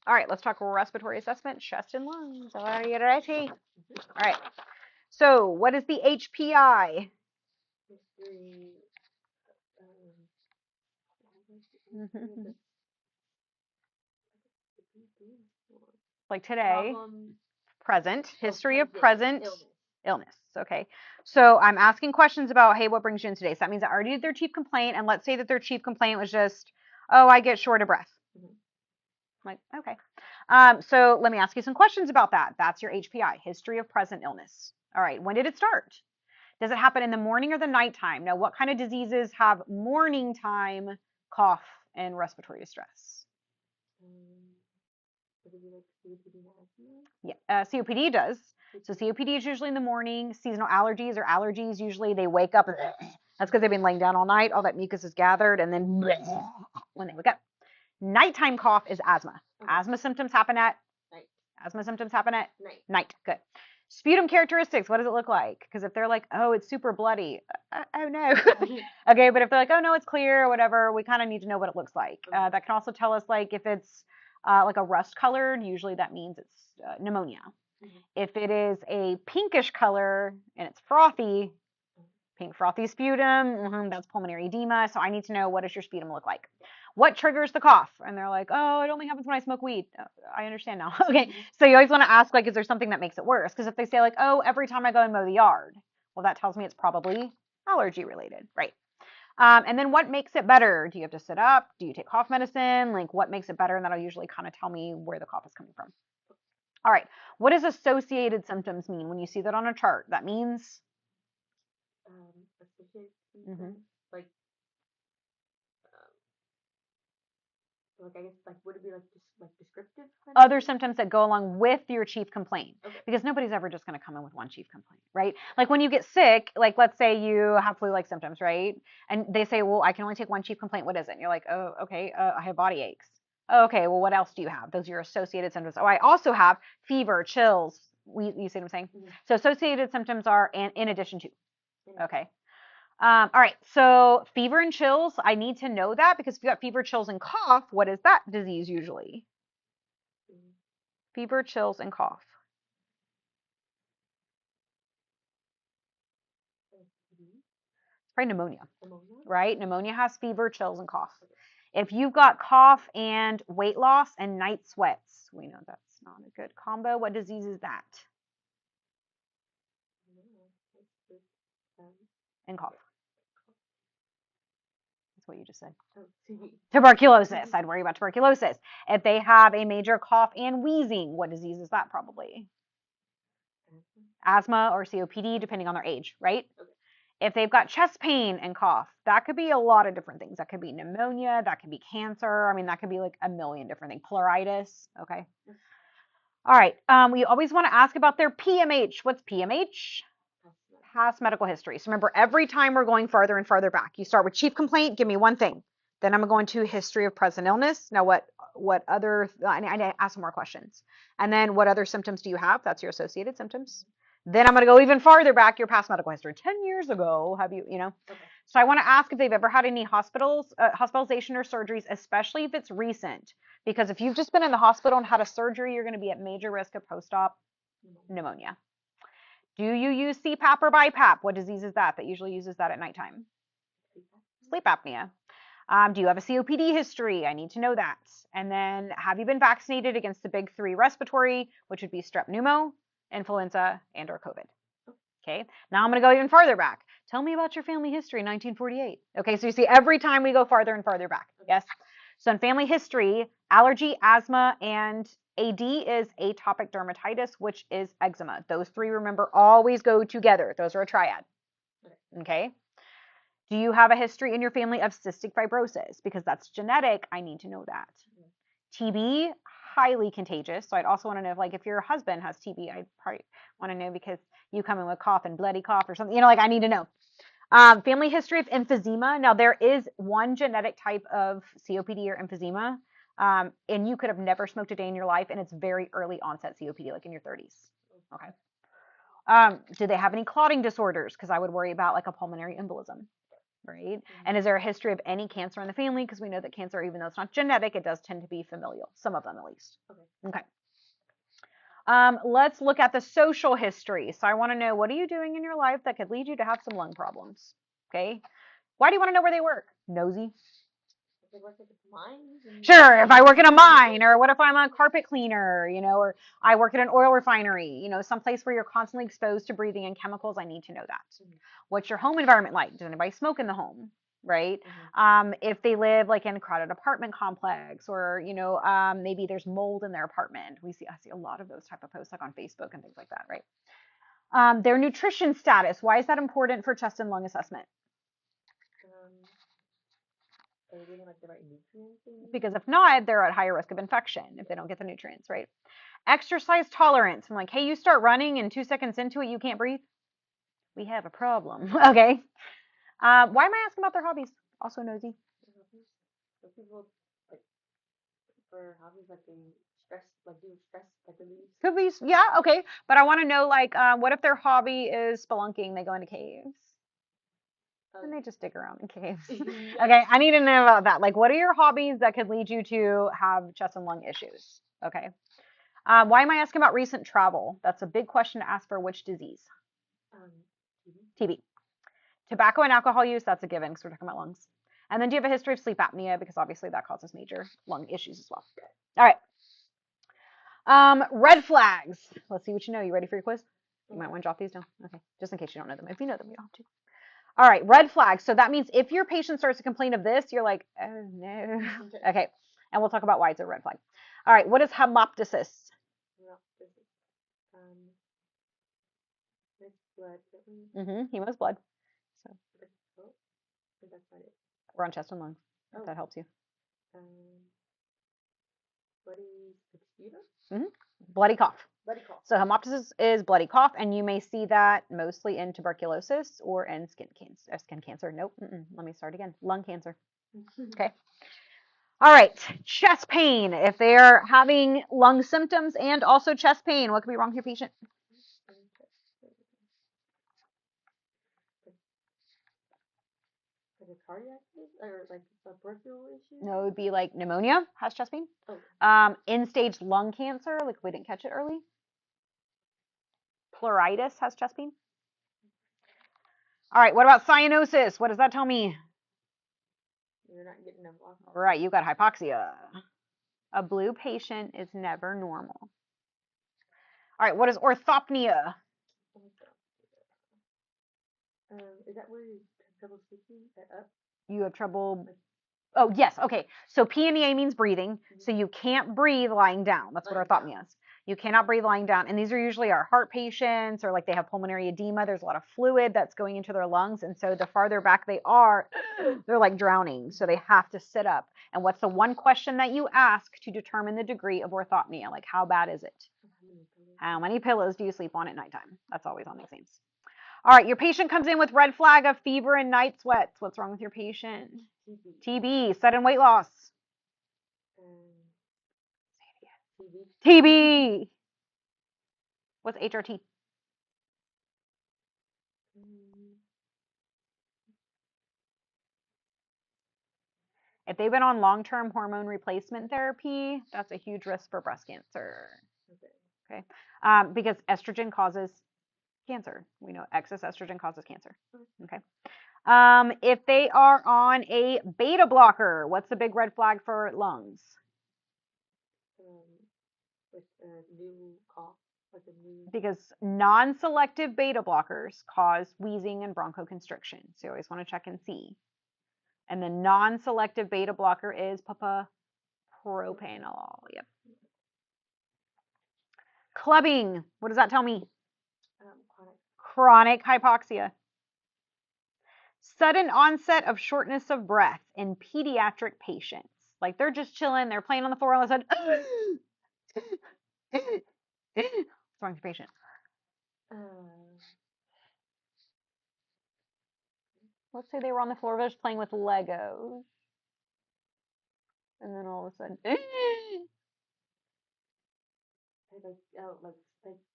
All right, let's talk respiratory assessment, chest and lungs. All right. All right. So, what is the HPI? Like today, present, history of present illness. Okay. So I'm asking questions about, hey, what brings you in today? So that means I already did their chief complaint, and let's say that their chief complaint was just, oh, I get short of breath. Like, okay. So let me ask you some questions about that. That's your HPI, history of present illness. All right. When did it start? Does it happen in the morning or the nighttime? Now, what kind of diseases have morning time cough and respiratory distress? Yeah, COPD does. So COPD is usually in the morning. Seasonal allergies or allergies, usually they wake up. That's because they've been laying down all night. All that mucus is gathered, and then when they wake up. Nighttime cough is asthma. Asthma symptoms happen at night. Good. Sputum characteristics. What does it look like? Because if they're like, oh, it's super bloody, oh no. Okay, but if they're like, oh no, it's clear or whatever, we kind of need to know what it looks like. That can also tell us like if it's like a rust colored, usually that means it's pneumonia. If it is a pinkish color and it's frothy, pink frothy sputum, that's pulmonary edema. So I need to know, what does your sputum look like? What triggers the cough? And they're like, oh, it only happens when I smoke weed. I understand now. Okay. So you always want to ask, like, is there something that makes it worse? Because if they say like, oh, every time I go and mow the yard, well, that tells me it's probably allergy related, right? And then what makes it better? Do you have to sit up? Do you take cough medicine? Like, what makes it better? And that'll usually kind of tell me where the cough is coming from. All right. What does associated symptoms mean? When you see that on a chart, that means Mhm. Other symptoms that go along with your chief complaint, because nobody's ever just going to come in with one chief complaint, right? Like when you get sick, like let's say you have flu-like symptoms, right? And they say, well, I can only take one chief complaint. What is it? And you're like, oh, okay, I have body aches. Oh, okay, well, what else do you have? Those are your associated symptoms. Oh, I also have fever, chills. You see what I'm saying? So associated symptoms are in addition to. Okay. All right, so fever and chills, I need to know that, because if you got fever, chills, and cough, what is that disease usually? Fever, chills, and cough. It's probably pneumonia, right? Pneumonia has fever, chills, and cough. If you've got cough and weight loss and night sweats, we know that's not a good combo. What disease is that? And cough. That's what you just said. Tuberculosis. I'd worry about tuberculosis. If they have a major cough and wheezing, what disease is that probably? Asthma or COPD, depending on their age, right? If they've got chest pain and cough, that could be a lot of different things. That could be pneumonia, that could be cancer. I mean, that could be like a million different things. Pleuritis, okay? All right, we always want to ask about their PMH. What's PMH? Past medical history. So remember, every time we're going farther and farther back, you start with chief complaint, give me one thing. Then I'm going to history of present illness. Now, what other, I need to ask some more questions. And then what other symptoms do you have? That's your associated symptoms. Then I'm going to go even farther back, your past medical history. 10 years ago, have you, So I want to ask if they've ever had any hospitalization or surgeries, especially if it's recent. Because if you've just been in the hospital and had a surgery, you're going to be at major risk of post-op pneumonia. Do you use CPAP or BiPAP? What disease is that usually uses that at nighttime? Sleep apnea. Do you have a COPD history? I need to know that. And then, have you been vaccinated against the big three respiratory, which would be strep pneumo, influenza, and or COVID? Okay, now I'm going to go even farther back. Tell me about your family history, 1948. Okay, so you see, every time we go farther and farther back. Yes? So in family history, allergy, asthma, and AD is atopic dermatitis, which is eczema. Those three, remember, always go together. Those are a triad. Okay? Do you have a history in your family of cystic fibrosis? Because that's genetic. I need to know that. TB, highly contagious. So I'd also want to know, like, if your husband has TB, I'd probably want to know, because you come in with cough and bloody cough or something, like I need to know. Family history of emphysema. Now, there is one genetic type of COPD or emphysema, and you could have never smoked a day in your life, and it's very early onset COPD, like in your 30s. Okay. Do they have any clotting disorders? Because I would worry about like a pulmonary embolism. right? And is there a history of any cancer in the family? Because we know that cancer, even though it's not genetic, it does tend to be familial, some of them at least. Okay. Let's look at the social history. So I want to know, what are you doing in your life that could lead you to have some lung problems? Okay. Why do you want to know where they work? Nosy. Sure, if I work in a mine, or what if I'm a carpet cleaner, or I work at an oil refinery, someplace where you're constantly exposed to breathing in chemicals, I need to know that. What's your home environment like? Does anybody smoke in the home? Right? If they live like in a crowded apartment complex, or maybe there's mold in their apartment. I see a lot of those type of posts like on Facebook and things like that, right? Their nutrition status. Why is that important for chest and lung assessment? Are they getting like the right nutrients? Because if not, they're at higher risk of infection if they don't get the nutrients, right? Exercise tolerance. I'm like, hey, you start running and 2 seconds into it, you can't breathe. We have a problem. Okay. Why am I asking about their hobbies? Also nosy. People like for hobbies like they do stress relief. Could be, yeah, okay. But I want to know, like, what if their hobby is spelunking? They go into caves. And they just dig around in caves. Okay, I need to know about that. Like, what are your hobbies that could lead you to have chest and lung issues? Okay. Why am I asking about recent travel? That's a big question to ask for which disease? TB. Tobacco and alcohol use, that's a given because we're talking about lungs. And then do you have a history of sleep apnea? Because obviously that causes major lung issues as well. All right. Red flags. Let's see what you know. You ready for your quiz? You might want to jot these down. Okay, just in case you don't know them. If you know them, you don't have to. All right, red flags. So that means if your patient starts to complain of this, you're like, oh no. Okay, and we'll talk about why it's a red flag. All right, what is hemoptysis? Blood. Hemo is blood. So we're on chest and lungs. If that helps you. Bloody cough. So hemoptysis is bloody cough, and you may see that mostly in tuberculosis or in skin cancer. Nope. Let me start again. Lung cancer. Okay. All right. Chest pain. If they are having lung symptoms and also chest pain, what could be wrong with your patient? Like a cardiac or like a peripheral issue? No, it would be like pneumonia has chest pain. End-stage lung cancer, like we didn't catch it early. Pleuritis has chest pain. All right, what about cyanosis? What does that tell me? You're not getting enough oxygen. Right, you got hypoxia. A blue patient is never normal. All right, what is orthopnea? Is that where you have trouble sleeping? Up? You have trouble. Oh, yes. Okay. So PNEA means breathing. So you can't breathe lying down. That's what orthopnea is. You cannot breathe lying down. And these are usually our heart patients, or like they have pulmonary edema. There's a lot of fluid that's going into their lungs. And so the farther back they are, they're like drowning. So they have to sit up. And what's the one question that you ask to determine the degree of orthopnea? Like, how bad is it? How many pillows do you sleep on at nighttime? That's always on exams. All right, your patient comes in with red flag of fever and night sweats. What's wrong with your patient? TB, sudden weight loss. TB. What's HRT? If they've been on long-term hormone replacement therapy, that's a huge risk for breast cancer. Okay. Because estrogen causes cancer. We know excess estrogen causes cancer. Okay. If they are on a beta blocker, what's the big red flag for lungs? With a new cough. Because non-selective beta blockers cause wheezing and bronchoconstriction. So you always want to check and see. And the non-selective beta blocker is propanol. Yep. Clubbing. What does that tell me? Chronic hypoxia. Sudden onset of shortness of breath in pediatric patients. Like they're just chilling, they're playing on the floor, all of a sudden. What's wrong with your patient? Let's say they were on the floor just playing with Legos. And then all of a sudden. Like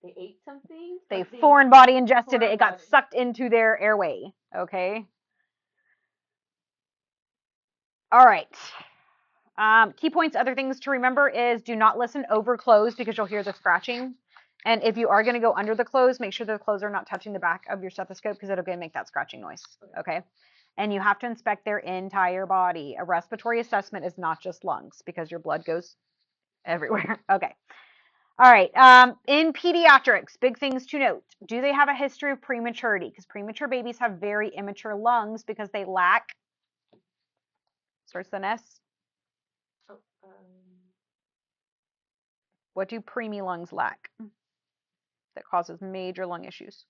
they ate something? They foreign body ingested it. It got sucked into their airway. Okay. All right. Key points, other things to remember is do not listen over clothes because you'll hear the scratching. And if you are going to go under the clothes, make sure the clothes are not touching the back of your stethoscope because it'll make that scratching noise. Okay. And you have to inspect their entire body. A respiratory assessment is not just lungs because your blood goes everywhere. Okay. All right. In pediatrics, big things to note. Do they have a history of prematurity? Because premature babies have very immature lungs because they lack, starts with an S. Oh, What do preemie lungs lack that causes major lung issues?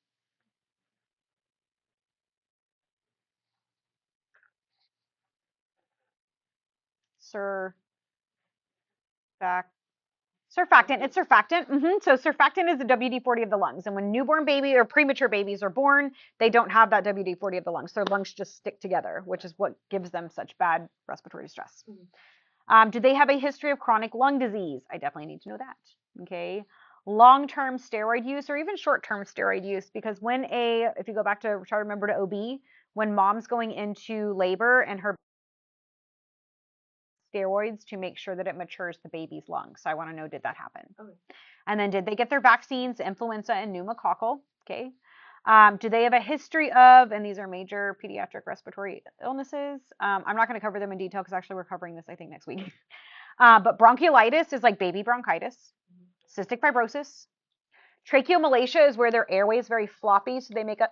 Surfactant. It's surfactant. So surfactant is the WD-40 of the lungs. And when newborn baby or premature babies are born, they don't have that WD-40 of the lungs. Their lungs just stick together, which is what gives them such bad respiratory distress. Do they have a history of chronic lung disease? I definitely need to know that. Okay. Long-term steroid use or even short-term steroid use, because if you go back to try to remember to OB, when mom's going into labor and her steroids to make sure that it matures the baby's lungs. So I want to know, did that happen? Okay. And then did they get their vaccines, influenza and pneumococcal? Okay. Do they have a history of, and these are major pediatric respiratory illnesses. I'm not going to cover them in detail because actually we're covering this, I think, next week. But bronchiolitis is like baby bronchitis, cystic fibrosis. Tracheomalacia is where their airway is very floppy, so they make a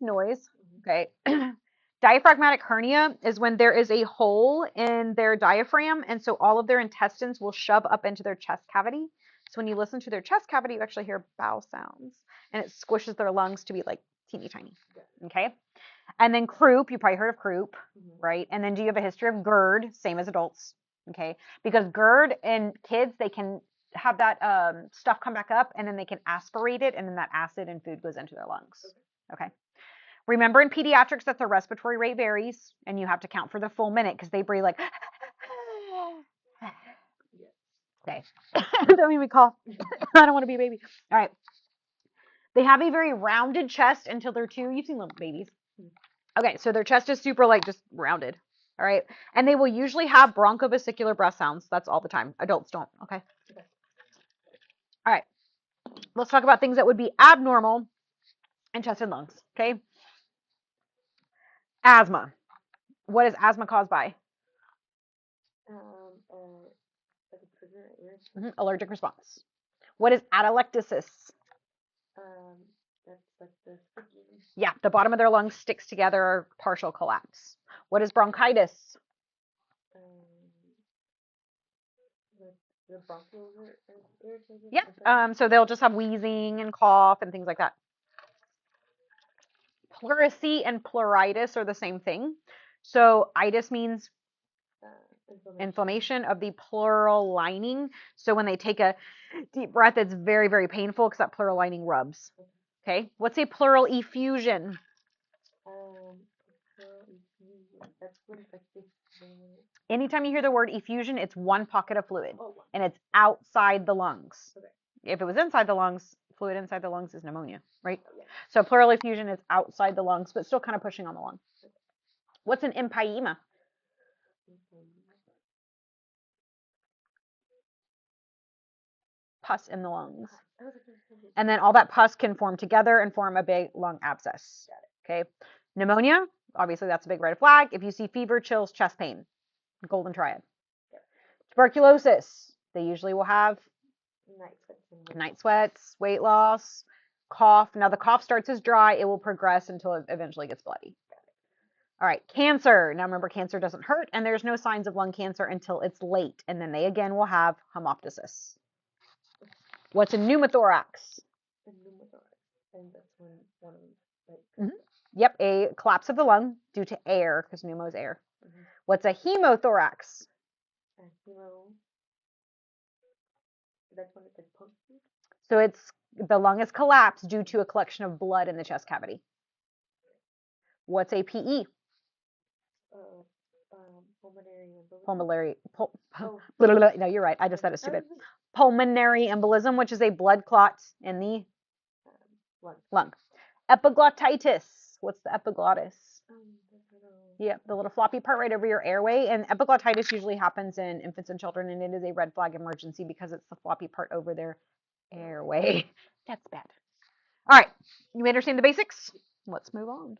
noise. Okay. Diaphragmatic hernia is when there is a hole in their diaphragm, and so all of their intestines will shove up into their chest cavity. So when you listen to their chest cavity, you actually hear bowel sounds, and it squishes their lungs to be like teeny tiny. Okay. And then croup, you probably heard of croup, right? And then do you have a history of GERD? Same as adults. Okay. Because GERD in kids, they can have that stuff come back up, and then they can aspirate it, and then that acid and food goes into their lungs. Okay. Remember in pediatrics that the respiratory rate varies, and you have to count for the full minute because they breathe like. Okay. Don't make me cough. I don't want to be a baby. All right. They have a very rounded chest until they're 2. You've seen little babies. Okay, so their chest is super like just rounded. All right. And they will usually have bronchovesicular breath sounds. That's all the time. Adults don't. Okay. All right. Let's talk about things that would be abnormal in chest and lungs. Okay. Asthma. What is asthma caused by? Like a trigger, allergic response. What is atelectasis? That's like the sticking. Yeah, the bottom of their lungs sticks together or partial collapse. What is bronchitis? The bronchioles are irritated. Yeah. So they'll just have wheezing and cough and things like that. Pleurisy and pleuritis are the same thing. So itis means inflammation of the pleural lining. So when they take a deep breath, it's very, very painful because that pleural lining rubs. Okay. What's a pleural effusion? That's when anytime you hear the word effusion, it's one pocket of fluid, and it's outside the lungs. Okay. If it was inside the lungs, fluid inside the lungs is pneumonia, right? Yeah. So pleural effusion is outside the lungs, but still kind of pushing on the lung. What's an empyema? Pus in the lungs. And then all that pus can form together and form a big lung abscess. Okay. Pneumonia, obviously that's a big red flag. If you see fever, chills, chest pain, golden triad. Tuberculosis, they usually will have night sweats, weight loss, cough. Now the cough starts as dry, it will progress until it eventually gets bloody. All right, cancer. Now remember, cancer doesn't hurt, and there's no signs of lung cancer until it's late, and then they again will have hemoptysis. What's a pneumothorax? And that's when one of them, Yep, a collapse of the lung due to air, because pneumo is air. What's a hemothorax? That's when it's like punctured. So the lung is collapsed due to a collection of blood in the chest cavity. What's a PE? Pulmonary. No, you're right. I just said it stupid. Pulmonary embolism, which is a blood clot in the lung. Epiglottitis. What's the epiglottis? Yep, the little floppy part right over your airway. And epiglottitis usually happens in infants and children, and it is a red flag emergency because it's the floppy part over their airway. That's bad. All right, you understand the basics? Let's move on.